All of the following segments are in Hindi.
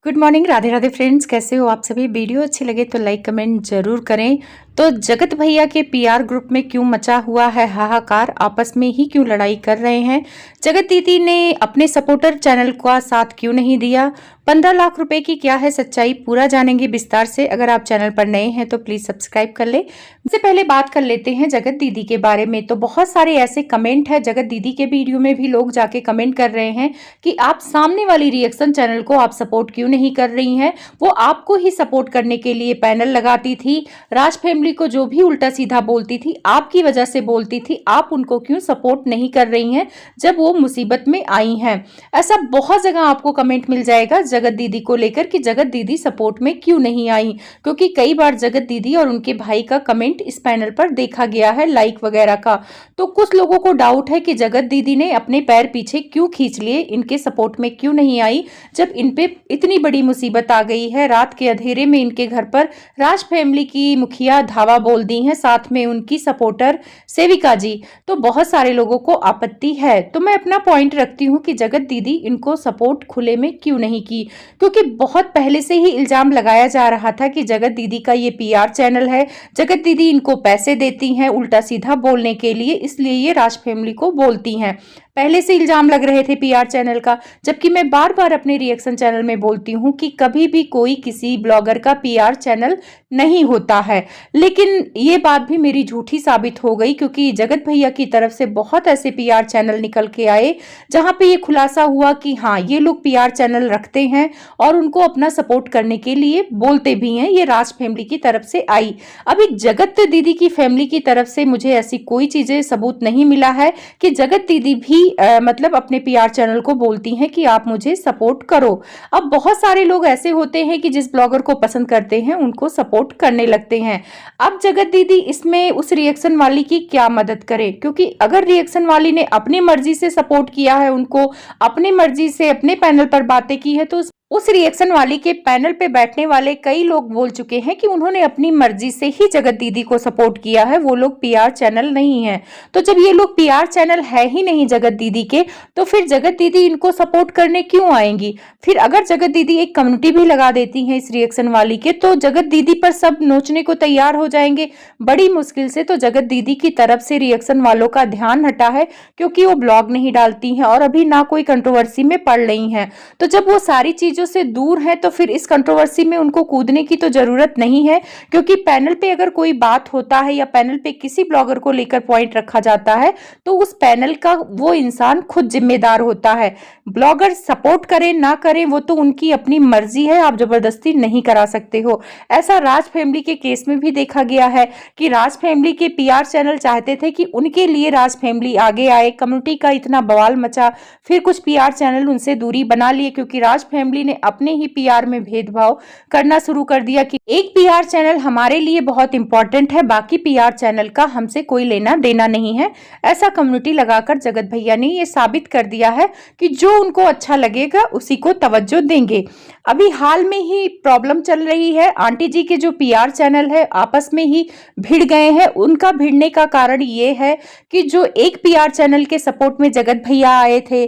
Good morning. Radhe Radhe friends, कैसे हो आप सभी। वीडियो अच्छी लगे तो लाइक कमेंट जरूर करें। तो जगत भैया के पीआर ग्रुप में क्यों मचा हुआ है हाहाकार, आपस में ही क्यों लड़ाई कर रहे हैं। जगत दीदी ने अपने सपोर्टर चैनल का साथ क्यों नहीं दिया। 15 लाख रुपए की क्या है सच्चाई, पूरा जानेंगे विस्तार से। अगर आप चैनल पर नए हैं तो प्लीज सब्सक्राइब कर ले। इससे पहले बात कर लेते हैं जगत दीदी के बारे में। तो बहुत सारे ऐसे कमेंट है, जगत दीदी के वीडियो में भी लोग जाके कमेंट कर रहे हैं कि आप सामने वाली रिएक्शन चैनल को आप सपोर्ट क्यों नहीं कर रही हैं। वो आपको ही सपोर्ट करने के लिए पैनल लगाती थी। राज फैमिली को जो भी उल्टा सीधा बोलती थी आपकी वजह से बोलती थी, आप उनको क्यों सपोर्ट नहीं कर रही हैं जब वो मुसीबत में आई हैं। ऐसा बहुत जगह आपको कमेंट मिल जाएगा जगत दीदी को लेकर कि जगत दीदी सपोर्ट में क्यों नहीं आई, क्योंकि कई बार जगत दीदी और उनके भाई का कमेंट इस पैनल पर देखा गया है, लाइक वगैरह का। तो कुछ लोगों को डाउट है कि जगत दीदी ने अपने पैर पीछे क्यों खींच लिए, इनके सपोर्ट में क्यों नहीं आई जब इन पे इतनी बड़ी मुसीबत आ गई है। रात के अंधेरे में इनके घर पर राज फैमिली की मुखिया धावा बोल दी है, साथ में उनकी सपोर्टर सेविका जी। तो बहुत सारे लोगों को आपत्ति है। तो मैं अपना पॉइंट रखती हूँ कि जगत दीदी इनको सपोर्ट खुले में क्यों नहीं की, क्योंकि बहुत पहले से ही इल्जाम लगाया जा रहा था कि जगत दीदी का ये पीआर चैनल है, जगत दीदी इनको पैसे देती हैं उल्टा सीधा बोलने के लिए, इसलिए ये राज फैमिली को बोलती हैं। पहले से इल्जाम लग रहे थे पीआर चैनल का, जबकि मैं बार बार अपने रिएक्शन चैनल में बोलती हूं कि कभी भी कोई किसी ब्लॉगर का पीआर चैनल नहीं होता है। लेकिन ये बात भी मेरी झूठी साबित हो गई, क्योंकि जगत भैया की तरफ से बहुत ऐसे पीआर चैनल निकल के आए जहां पे ये खुलासा हुआ कि हाँ, ये लोग पीआर चैनल रखते हैं और उनको अपना सपोर्ट करने के लिए बोलते भी हैं। ये राज फैमिली की तरफ से आई। अभी जगत दीदी की फैमिली की तरफ से मुझे ऐसी कोई चीजें सबूत नहीं मिला है कि जगत दीदी भी मतलब अपने पीआर चैनल को बोलती हैं कि आप मुझे सपोर्ट करो। अब बहुत सारे लोग ऐसे होते हैं कि जिस ब्लॉगर को पसंद करते हैं उनको सपोर्ट करने लगते हैं। अब जगत दीदी इसमें उस रिएक्शन वाली की क्या मदद करे, क्योंकि अगर रिएक्शन वाली ने अपनी मर्जी से सपोर्ट किया है, उनको अपनी मर्जी से अपने पैनल पर बातें की है, तो उस रिएक्शन वाली के पैनल पे बैठने वाले कई लोग बोल चुके हैं कि उन्होंने अपनी मर्जी से ही जगत दीदी को सपोर्ट किया है, वो लोग पीआर चैनल नहीं है। तो जब ये लोग पीआर चैनल है ही नहीं जगत दीदी के, तो फिर जगत दीदी इनको सपोर्ट करने क्यों आएंगी। फिर अगर जगत दीदी एक कम्युनिटी भी लगा देती है इस रिएक्शन वाली के, तो जगत दीदी पर सब नोचने को तैयार हो जाएंगे बड़ी मुश्किल से। तो जगत दीदी की तरफ से रिएक्शन वालों का ध्यान हटा है, क्योंकि वो ब्लॉग नहीं डालती हैं और अभी ना कोई कंट्रोवर्सी में पड़ रही हैं। तो जब वो सारी चीज से दूर है तो फिर इस कंट्रोवर्सी में उनको कूदने की तो जरूरत नहीं है, क्योंकि पैनल पे अगर कोई बात होता है या पैनल पे किसी ब्लॉगर को लेकर पॉइंट रखा जाता है तो उस पैनल का वो इंसान खुद जिम्मेदार होता है। ब्लॉगर सपोर्ट करें ना करें वो तो उनकी अपनी मर्जी है, आप जबरदस्ती नहीं करा सकते हो। ऐसा राज फैमिली के केस में भी देखा गया है कि राज फैमिली के पीआर चैनल चाहते थे कि उनके लिए राज फैमिली आगे आए, कम्युनिटी का इतना बवाल मचा, फिर कुछ पीआर चैनल उनसे दूरी बना लिए, क्योंकि राज फैमिली ने अपने ही पीआर में भेदभाव करना शुरू कर दिया कि एक पीआर चैनल हमारे लिए बहुत इंपॉर्टेंट है, बाकी पीआर चैनल का हमसे कोई लेना देना नहीं है। ऐसा कम्युनिटी लगाकर जगत भैया ने ये साबित कर दिया है कि जो उनको अच्छा लगेगा उसी को तवज्जो देंगे। अभी हाल में ही प्रॉब्लम चल रही है, आंटी जी के जो पीआर चैनल है आपस में ही भिड़ गए हैं। उनका भिड़ने का कारण ये है कि जो एक पीआर चैनल के सपोर्ट में जगत भैया आए थे,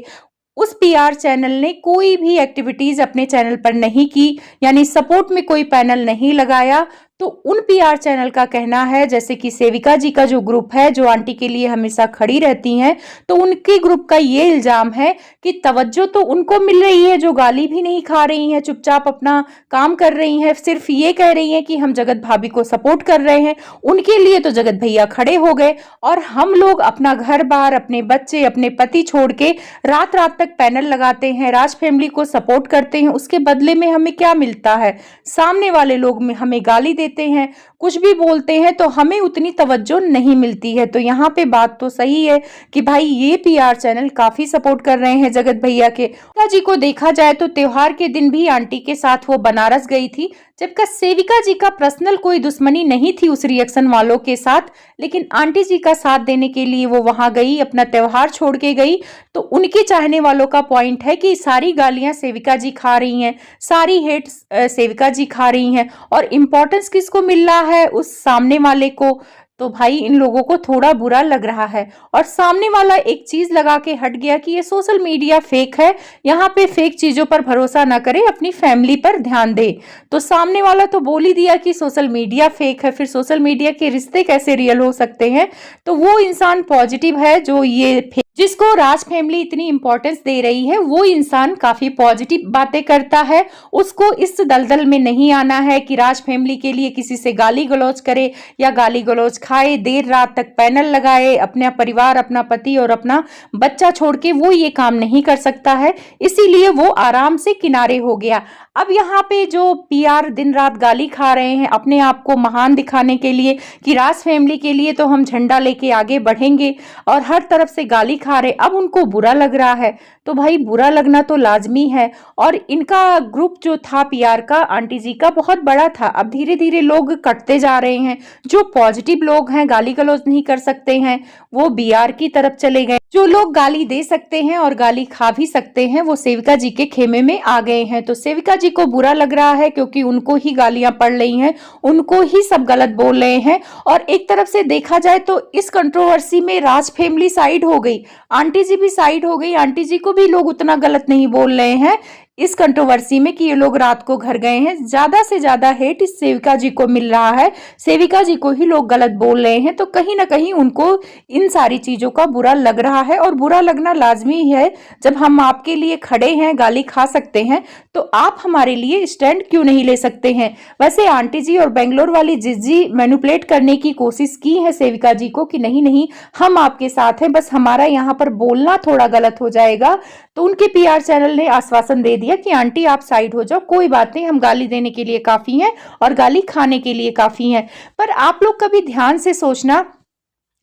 उस पीआर चैनल ने कोई भी एक्टिविटीज अपने चैनल पर नहीं की, यानी सपोर्ट में कोई पैनल नहीं लगाया। तो उन पीआर चैनल का कहना है, जैसे कि सेविका जी का जो ग्रुप है जो आंटी के लिए हमेशा खड़ी रहती हैं, तो उनके ग्रुप का ये इल्जाम है कि तवज्जो तो उनको मिल रही है, जो गाली भी नहीं खा रही हैं, चुपचाप अपना काम कर रही हैं, सिर्फ ये कह रही हैं कि हम जगत भाभी को सपोर्ट कर रहे हैं। उनके लिए तो जगत भैया खड़े हो गए और हम लोग अपना घर बार, अपने बच्चे, अपने पति छोड़ के रात रात तक पैनल लगाते हैं, राज फैमिली को सपोर्ट करते हैं। उसके बदले में हमें क्या मिलता है? सामने वाले लोग हमें गाली देते हैं, कुछ भी बोलते हैं, तो हमें उतनी तवज्जो नहीं मिलती है। तो यहाँ पे बात तो सही है कि भाई ये पीआर चैनल काफी सपोर्ट कर रहे हैं जगत भैया के। जी को देखा जाए तो त्योहार के दिन भी आंटी के साथ वो बनारस गई थी, जबकि सेविका जी का पर्सनल कोई दुश्मनी नहीं थी उस रिएक्शन वालों के साथ, लेकिन आंटी जी का साथ देने के लिए वो वहां गई, अपना त्योहार छोड़ के गई। तो उनके चाहने वालों का पॉइंट है कि सारी गालियां सेविका जी खा रही हैं, सारी हेट सेविका जी खा रही हैं, और इम्पोर्टेंस किसको मिल रहा है? उस सामने वाले को। तो भाई इन लोगों को थोड़ा बुरा लग रहा है। और सामने वाला एक चीज लगा के हट गया कि ये सोशल मीडिया फेक है, यहाँ पे फेक चीजों पर भरोसा ना करे, अपनी फैमिली पर ध्यान दे। तो सामने वाला तो बोल ही दिया कि सोशल मीडिया फेक है, फिर सोशल मीडिया के रिश्ते कैसे रियल हो सकते हैं। तो वो इंसान पॉजिटिव है जो ये जिसको राज फैमिली इतनी इंपॉर्टेंस दे रही है, वो इंसान काफी पॉजिटिव बातें करता है। उसको इस दलदल में नहीं आना है कि राज फैमिली के लिए किसी से गाली गलौज करे या गाली गलौज खाए, देर रात तक पैनल लगाए, अपना परिवार, अपना पति और अपना बच्चा छोड़ के वो ये काम नहीं कर सकता है। इसीलिए वो आराम से किनारे हो गया। अब यहाँ पे जो पीआर दिन रात गाली खा रहे हैं अपने आप को महान दिखाने के लिए कि राज फैमिली के लिए तो हम झंडा लेके आगे बढ़ेंगे, और हर तरफ से गाली खा रहे, अब उनको बुरा लग रहा है। तो भाई बुरा लगना तो लाजमी है। और इनका ग्रुप जो था पीआर का, आंटी जी का, बहुत बड़ा था। अब धीरे धीरे लोग कटते जा रहे हैं। जो पॉजिटिव लोग हैं, गाली गलौज नहीं कर सकते हैं, वो बीआर की तरफ चले गए। जो लोग गाली दे सकते हैं और गाली खा भी सकते हैं, वो सेविका जी के खेमे में आ गए हैं। तो सेविका जी को बुरा लग रहा है क्योंकि उनको ही गालियां पड़ रही हैं, उनको ही सब गलत बोल रहे हैं। और एक तरफ से देखा जाए तो इस कंट्रोवर्सी में राज फैमिली साइड हो गई, आंटी जी भी साइड हो गई। आंटी जी को भी लोग उतना गलत नहीं बोल रहे हैं इस कंट्रोवर्सी में कि ये लोग रात को घर गए हैं। ज्यादा से ज्यादा हेट इस सेविका जी को मिल रहा है, सेविका जी को ही लोग गलत बोल रहे हैं। तो कहीं ना कहीं उनको इन सारी चीजों का बुरा लग रहा है, और बुरा लगना लाजमी है। जब हम आपके लिए खड़े हैं, गाली खा सकते हैं, तो आप हमारे लिए स्टैंड क्यों नहीं ले सकते हैं। वैसे आंटी जी और बेंगलोर वाली जिज्जी मैनिपुलेट करने की कोशिश की है सेविका जी को कि नहीं नहीं हम आपके साथ हैं, बस हमारा यहाँ पर बोलना थोड़ा गलत हो जाएगा। तो उनके पीआर चैनल ने आश्वासन दे दिया कि आंटी आप साइड हो जाओ, कोई बात नहीं, हम गाली देने के लिए काफी हैं और गाली खाने के लिए काफी हैं। पर आप लोग कभी ध्यान से सोचना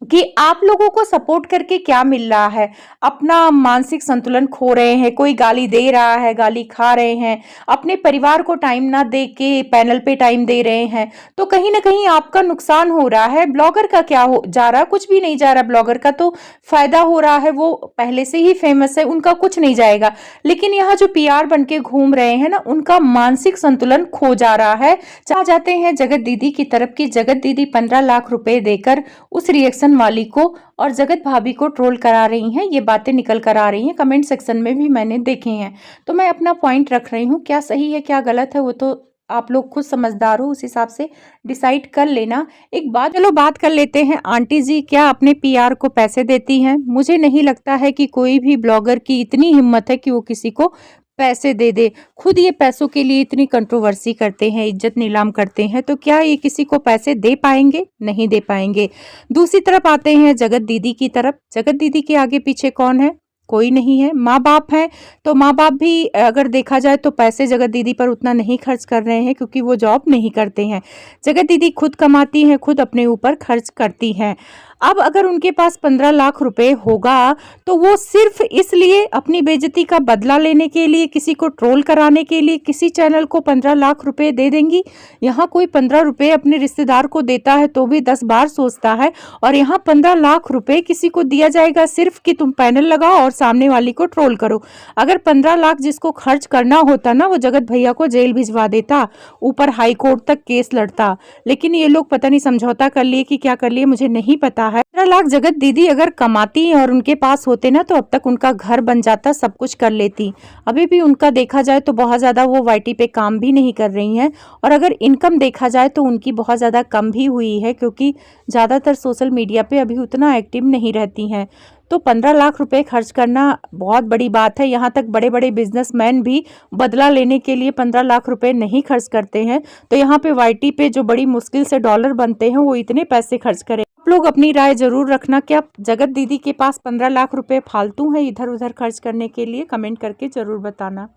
कि आप लोगों को सपोर्ट करके क्या मिल रहा है। अपना मानसिक संतुलन खो रहे हैं, कोई गाली दे रहा है, गाली खा रहे हैं, अपने परिवार को टाइम ना दे के पैनल पे टाइम दे रहे हैं, तो कहीं ना कहीं आपका नुकसान हो रहा है। ब्लॉगर का क्या हो जा रहा, कुछ भी नहीं जा रहा। ब्लॉगर का तो फायदा हो रहा है, वो पहले से ही फेमस है, उनका कुछ नहीं जाएगा। लेकिन यहाँ जो पीआर बन के घूम रहे हैं ना, उनका मानसिक संतुलन खो जा रहा है। चाह जाते हैं जगत दीदी की तरफ की जगत दीदी 15 लाख रुपए देकर उस रिएक्शन वाली को और जगत भाभी को ट्रोल करा रही हैं। ये बातें निकल कर आ रही हैं, कमेंट सेक्शन में भी मैंने देखे हैं। तो मैं अपना पॉइंट रख रही हूँ, क्या सही है क्या गलत है वो तो आप लोग खुद समझदार हो, उस हिसाब से डिसाइड कर लेना। एक बात चलो बात कर लेते हैं, आंटी जी क्या अपने पीआर को पैसे देती हैं? मुझे नहीं लगता है कि कोई भी ब्लॉगर की इतनी हिम्मत है कि वो किसी को पैसे दे दे। खुद ये पैसों के लिए इतनी कंट्रोवर्सी करते हैं, इज्जत नीलाम करते हैं, तो क्या ये किसी को पैसे दे पाएंगे? नहीं दे पाएंगे। दूसरी तरफ आते हैं जगत दीदी की तरफ। जगत दीदी के आगे पीछे कौन है? कोई नहीं है। माँ बाप हैं, तो माँ बाप भी अगर देखा जाए तो पैसे जगत दीदी पर उतना नहीं खर्च कर रहे हैं क्योंकि वो जॉब नहीं करते हैं। जगत दीदी खुद कमाती हैं, खुद अपने ऊपर खर्च करती हैं। अब अगर उनके पास 15 लाख रुपए होगा तो वो सिर्फ इसलिए अपनी बेइज्जती का बदला लेने के लिए, किसी को ट्रोल कराने के लिए किसी चैनल को 15 लाख रुपए दे देंगी? यहाँ कोई 15 रुपए अपने रिश्तेदार को देता है तो भी 10 बार सोचता है, और यहाँ 15 लाख रुपए किसी को दिया जाएगा सिर्फ कि तुम पैनल लगाओ और सामने वाली को ट्रोल करो। अगर 15 लाख जिसको खर्च करना होता ना, वो जगत भैया को जेल भिजवा देता, ऊपर हाई कोर्ट तक केस लड़ता। लेकिन ये लोग पता नहीं समझौता कर लिए कि क्या कर लिए, मुझे नहीं पता है। 15 लाख जगत दीदी अगर कमाती और उनके पास होते ना, तो अब तक उनका घर बन जाता, सब कुछ कर लेती। अभी भी उनका देखा जाए तो बहुत ज्यादा वो वाईटी पे काम भी नहीं कर रही हैं, और अगर इनकम देखा जाए तो उनकी बहुत ज्यादा कम भी हुई है क्योंकि ज्यादातर सोशल मीडिया पे अभी उतना एक्टिव नहीं रहती हैं। तो 15 लाख रुपए खर्च करना बहुत बड़ी बात है। यहाँ तक बड़े बड़े बिजनेसमैन भी बदला लेने के लिए 15 लाख रुपए नहीं खर्च करते हैं। तो यहाँ पे वाईटी पे जो बड़ी मुश्किल से डॉलर बनते हैं, वो इतने पैसे खर्च करें। आप लोग अपनी राय जरूर रखना, क्या जगत दीदी के पास 15 लाख रुपए फालतू है इधर उधर खर्च करने के लिए? कमेंट करके जरूर बताना।